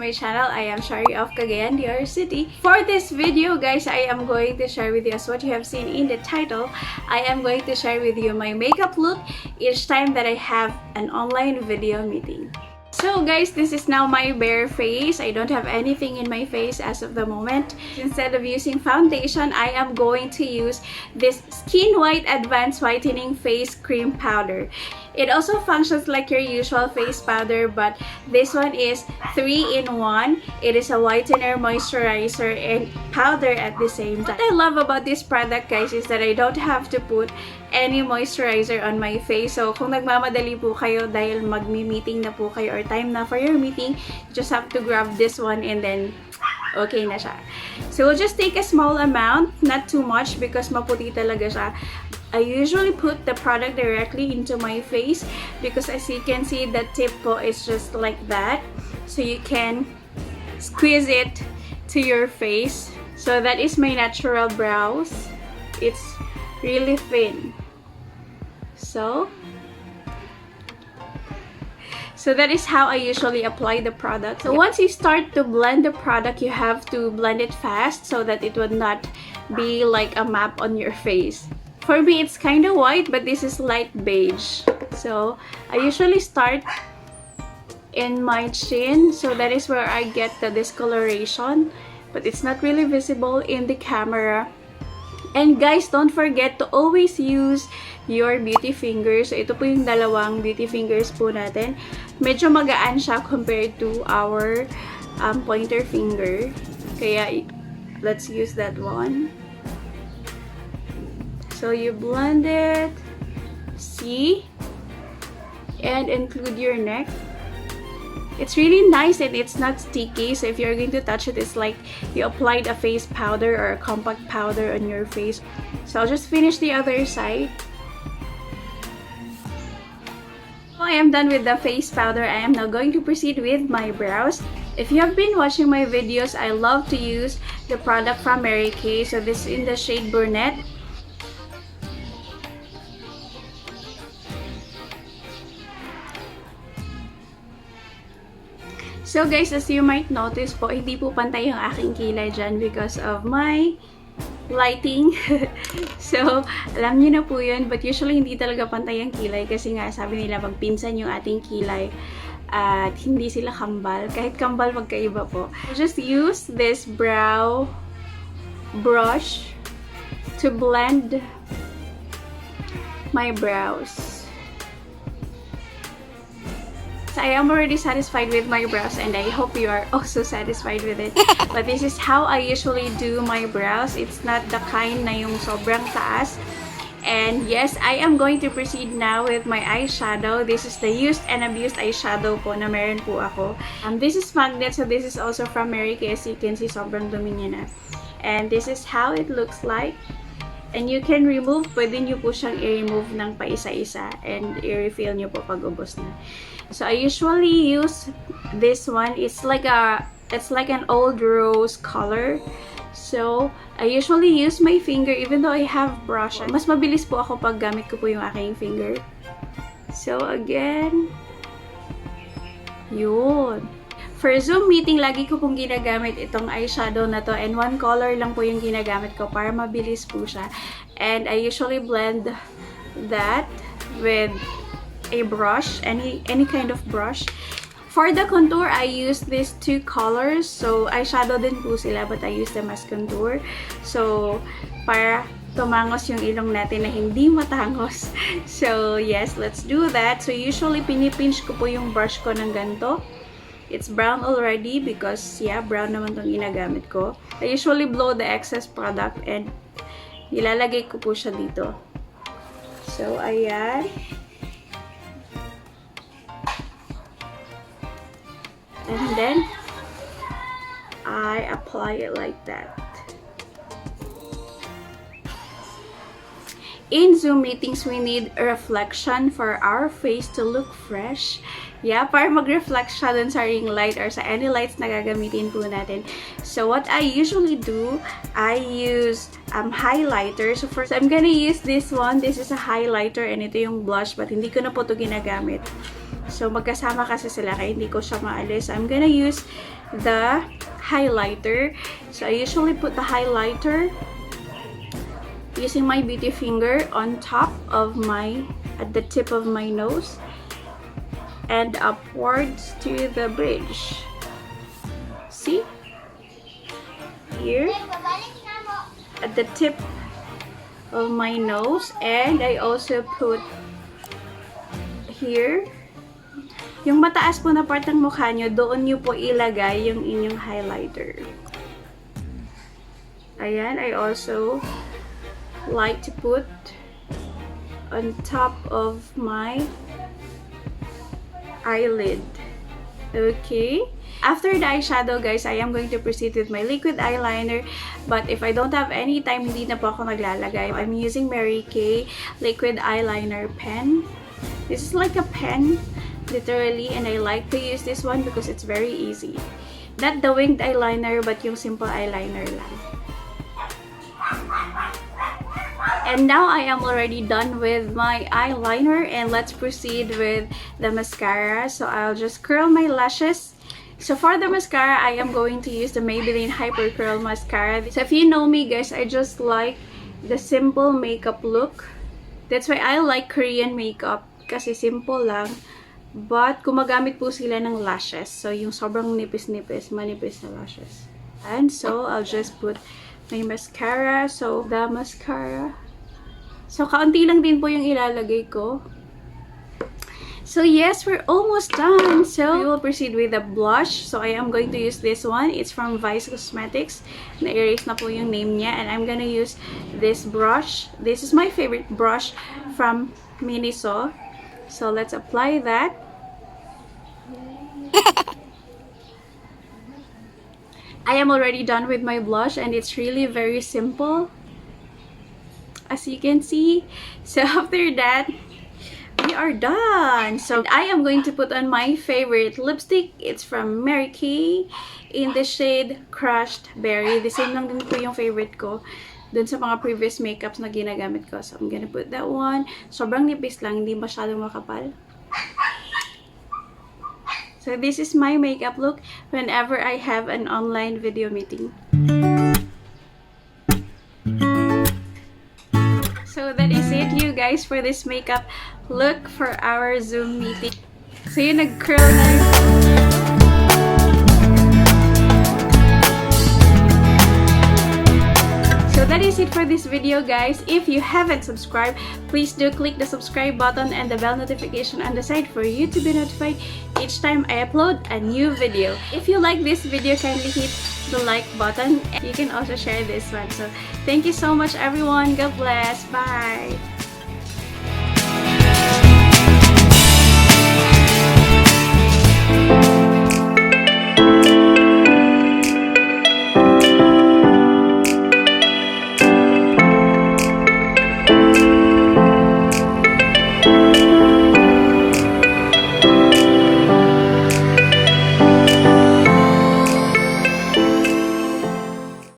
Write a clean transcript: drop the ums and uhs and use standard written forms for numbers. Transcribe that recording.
my channel. I am ShaiTalks again, DR City. For this video, guys, I am going to share with you, as what you have seen in the title, I am going to share with you my makeup look each time that I have an online video meeting. So guys, this is now my bare face. I don't have anything in my face as of the moment. Instead of using foundation, I am going to use this Skin White Advanced Whitening Face Cream Powder. It also functions like your usual face powder, but this one is 3-in-1. It is a whitener, moisturizer, and powder at the same time. What I love about this product, guys, is that I don't have to put any moisturizer on my face. So, kung nagmamadali po kayo dahil magmi-meeting na po kayo or time na for your meeting, you just have to grab this one and then okay na siya. So, we'll just take a small amount, not too much because maputi talaga siya. I usually put the product directly into my face because as you can see, the tip po is just like that. So, you can squeeze it to your face. So, that is my natural brows. It's really thin. So that is how I usually apply the product. So once you start to blend the product, you have to blend it fast so that it would not be like a map on your face. For me, it's kind of white, but this is light beige. So I usually start in my chin, so that is where I get the discoloration, but it's not really visible in the camera. And guys, don't forget to always use your beauty fingers. So, ito po yung dalawang beauty fingers po natin. Medyo magaan siya compared to our pointer finger. Kaya, let's use that one. So, you blend it. See? And include your neck. It's really nice and it's not sticky, so if you're going to touch it, it's like you applied a face powder or a compact powder on your face. So I'll just finish the other side. So I am done with the face powder. I am now going to proceed with my brows. If you have been watching my videos, I love to use the product from Mary Kay. So this is in the shade Brunette. So guys, as you might notice po, hindi po pantay yung aking kilay dyan because of my lighting. So, alam niyo na po yun. But usually, hindi talaga pantay ang kilay kasi nga, sabi nila, magpinsan yung ating kilay at hindi sila kambal. Kahit kambal, magkaiba po. Just use this brow brush to blend my brows. I am already satisfied with my brows and I hope you are also satisfied with it. But this is how I usually do my brows. It's not the kind na yung sobrang taas. And yes, I am going to proceed now with my eyeshadow. This is the used and abused eyeshadow po na meron po ako. This is magnet, so this is also from Mary Kay. As you can see, sobrang dumi niya na. And this is how it looks like. And you can remove, pwede nyo po siyang i-remove ng paisa-isa and i-refill nyo po pag ubos na. So I usually use this one. It's like an old rose color. So I usually use my finger even though I have brush. Mas mabilis po ako pag gamit ko po yung aking finger. So again, yun. For Zoom meeting, lagi ko pong ginagamit itong eyeshadow na to and one color lang po yung ginagamit ko para mabilis po siya. And I usually blend that with a brush, any kind of brush. For the contour, I use these two colors. So, eyeshadow din po sila but I use them as contour. So, para tumangos yung ilong natin na hindi matangos. So, yes, let's do that. So, usually pinipinch ko po yung brush ko ng ganito. It's brown already because, yeah, brown naman tong ginagamit ko. I usually blow the excess product and nilalagay ko po siya dito. So, ayan. And then, I apply it like that. In Zoom meetings, we need a reflection for our face to look fresh. Yeah, para mag-reflect siya dun sa ring light or sa any lights na gagamitin po natin. So, what I usually do, I use highlighter. So, first, I'm gonna use this one. This is a highlighter and ito yung blush but hindi ko na po ito ginagamit. So, magkasama kasi sila kaya hindi ko siya maalis. I'm gonna use the highlighter. So I usually put the highlighter using my beauty finger on top of at the tip of my nose and upwards to the bridge. See? Here at the tip of my nose, and I also put here. Yung mataas po na part ng mukha nyo, doon nyo po ilagay yung inyong highlighter. Ayan, I also like to put on top of my eyelid. Okay? After the eyeshadow, guys, I am going to proceed with my liquid eyeliner. But if I don't have any time, hindi na po ako naglalagay. I'm using Mary Kay liquid eyeliner pen. This is like a pen, literally, and I like to use this one because it's very easy. Not the winged eyeliner, but yung simple eyeliner lang. And now I am already done with my eyeliner, and let's proceed with the mascara. So I'll just curl my lashes. So for the mascara, I am going to use the Maybelline Hyper Curl Mascara. So if you know me, guys, I just like the simple makeup look. That's why I like Korean makeup, kasi simple lang. But gumagamit po sila ng lashes. So yung sobrang nipis-nipis, manipis na lashes. And so I'll just put my mascara. So the mascara. So kaunti lang din po yung ilalagay ko. So yes, we're almost done. So we will proceed with the blush. So I am going to use this one. It's from Vice Cosmetics. Na-erase na po yung name niya. And I'm gonna use this brush. This is my favorite brush from Miniso. So let's apply that. I am already done with my blush, and it's really very simple, as you can see. So after that, we are done. So I am going to put on my favorite lipstick. It's from Mary Kay in the shade Crushed Berry. The same lang din po yung favorite ko dun sa mga previous makeups na ginagamit ko. So I'm gonna put that one. Sobrang nipis lang, hindi masyadong makapal. So this is my makeup look whenever I have an online video meeting. So that is it, you guys, for this makeup look for our Zoom meeting. So yun, nag-curl na. So that is it for this video, guys. If you haven't subscribed, please do click the subscribe button and the bell notification on the side for you to be notified each time I upload a new video. If you like this video, kindly hit the like button. You can also share this one. So thank you so much, everyone. God bless. Bye.